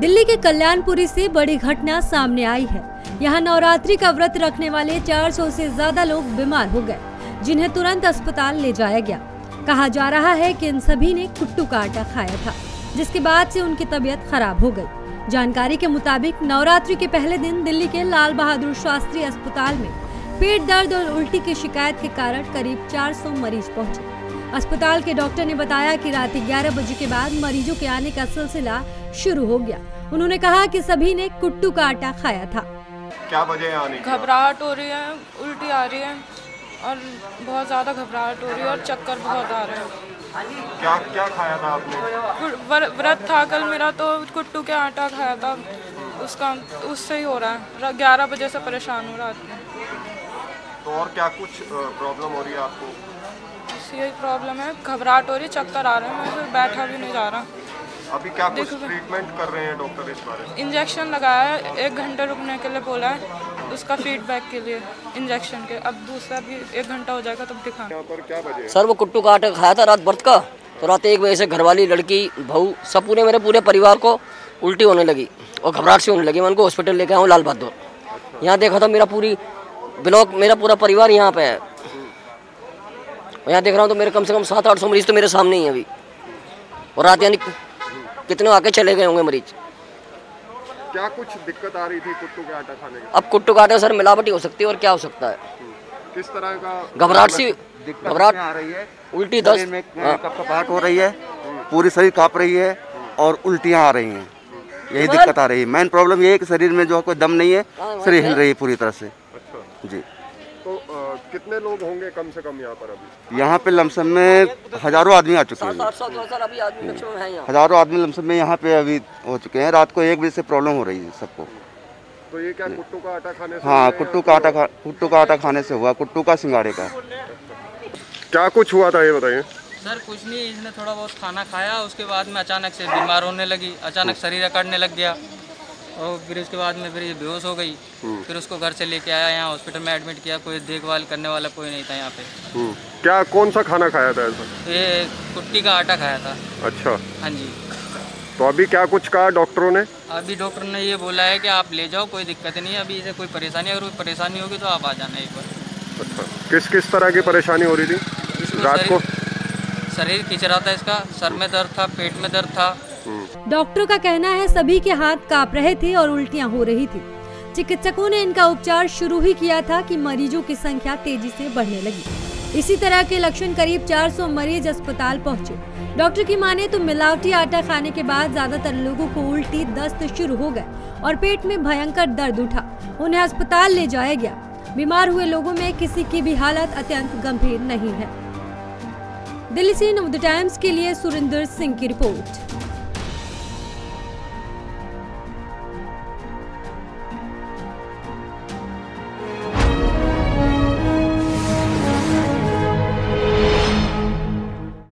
दिल्ली के कल्याणपुरी से बड़ी घटना सामने आई है। यहाँ नवरात्रि का व्रत रखने वाले 400 से ज्यादा लोग बीमार हो गए, जिन्हें तुरंत अस्पताल ले जाया गया। कहा जा रहा है कि इन सभी ने कुट्टू का आटा खाया था, जिसके बाद से उनकी तबीयत खराब हो गई। जानकारी के मुताबिक नवरात्रि के पहले दिन दिल्ली के लाल बहादुर शास्त्री अस्पताल में पेट दर्द और उल्टी की शिकायत के कारण करीब 400 मरीज पहुंचे। अस्पताल के डॉक्टर ने बताया कि रात 11 बजे के बाद मरीजों के आने का सिलसिला शुरू हो गया। उन्होंने कहा कि सभी ने कुट्टू का आटा खाया था। क्या वजह आने की? घबराहट हो रही है, उल्टी आ रही है और बहुत ज़्यादा घबराहट हो रही है और चक्कर बहुत आ रहे हैं। क्या क्या खाया था आपने? व्रत था कल मेरा, तो कुट्टू के आटा खाया था, उससे ही हो रहा है। 11 बजे से परेशान हो रहा है। तो और क्या कुछ प्रॉब्लम हो रही है आपको? यही प्रॉब्लम है, घबराहट हो रही है, चक्कर आ रहे हैं, मैं बैठा भी नहीं जा रहा। अभी क्या कुछ ट्रीटमेंट कर रहे हैं डॉक्टर इस बारे में? इंजेक्शन लगाया है, 1 घंटे रुकने के लिए बोला है, उसका फीडबैक के लिए इंजेक्शन के। अब दूसरा भी 1 घंटा हो जाएगा तब दिखा। यहाँ पर क्या वजह? सर वो कुट्टू का आटा खाया था रात व्रत का, तो रात 1 बजे से घरवाली, लड़की, बहू, सब मेरे पूरे परिवार को उल्टी होने लगी और घबराहट से होने लगी। मैं उनको हॉस्पिटल लेके आया हूँ लाल बहादुर। यहाँ देखा था मेरा मेरा पूरा परिवार यहाँ पे है। यहाँ देख रहा हूँ तो मेरे कम से कम 700-800 मरीज तो मेरे सामने ही है अभी। और रात यानी कितने आके चले गए होंगे मरीज। क्या कुछ दिक्कत आ रही थी कुट्टू के आटा खाने के? अब कुट्टू का आटा सर मिलावटी हो सकती है और क्या हो सकता है। किस तरह का? घबराहट आ रही है, उल्टी, दस्त में कपकपाहट हो रही है, पूरी शरीर काँप रही है और उल्टियाँ आ रही हैं। यही दिक्कत आ रही है। मेन प्रॉब्लम ये है कि शरीर में जो कोई दम नहीं है, शरीर हिल रही है पूरी तरह से। अच्छा जी। तो कितने लोग होंगे कम से कम यहाँ पर अभी? यहाँ पे लमसम में हजारों आदमी आ चुके हैं। 700-800 अभी आदमी मैक्सिमम है यहाँ। हजारों आदमी लमसम में यहाँ पे अभी हो चुके हैं। रात को 1 बजे से प्रॉब्लम हो रही है सबको। तो ये क्या कुट्टू का आटा खाने से? हाँ, कुट्टू का आटा खाने से हुआ, कुट्टू का सिंगाड़े का। क्या कुछ हुआ था ये बताइए। सर कुछ नहीं, इसने थोड़ा बहुत खाना खाया, उसके बाद में अचानक से बीमार होने लगी, अचानक शरीर अकड़ने लग गया और फिर उसके बाद में फिर ये बेहोश हो गई। फिर उसको घर से लेके आया, यहाँ हॉस्पिटल में एडमिट किया। कोई देखभाल करने वाला कोई नहीं था यहाँ पे। क्या कौन सा खाना खाया था ऐसा? ये कुट्टी का आटा खाया था। अच्छा, हाँ जी। तो अभी क्या कुछ कहा डॉक्टरों ने? अभी डॉक्टर ने ये बोला है कि आप ले जाओ, कोई दिक्कत नहीं है। अभी इसे कोई परेशानी, अगर कोई परेशानी होगी तो आप आ जाना एक बार। अच्छा, किस किस तरह की परेशानी हो रही थी रात को? शरीर खींच रहा था, इसका सर में दर्द था, पेट में दर्द था। डॉक्टरों का कहना है सभी के हाथ कांप रहे थे और उल्टियां हो रही थी। चिकित्सकों ने इनका उपचार शुरू ही किया था कि मरीजों की संख्या तेजी से बढ़ने लगी। इसी तरह के लक्षण करीब 400 मरीज अस्पताल पहुंचे। डॉक्टर की माने तो मिलावटी आटा खाने के बाद ज्यादातर लोगों को उल्टी, दस्त शुरू हो गए और पेट में भयंकर दर्द उठा। उन्हें अस्पताल ले जाया गया। बीमार हुए लोगों में किसी की भी हालत अत्यंत गंभीर नहीं है। दिल्ली से नवोदय टाइम्स के लिए सुरिंदर सिंह की रिपोर्ट।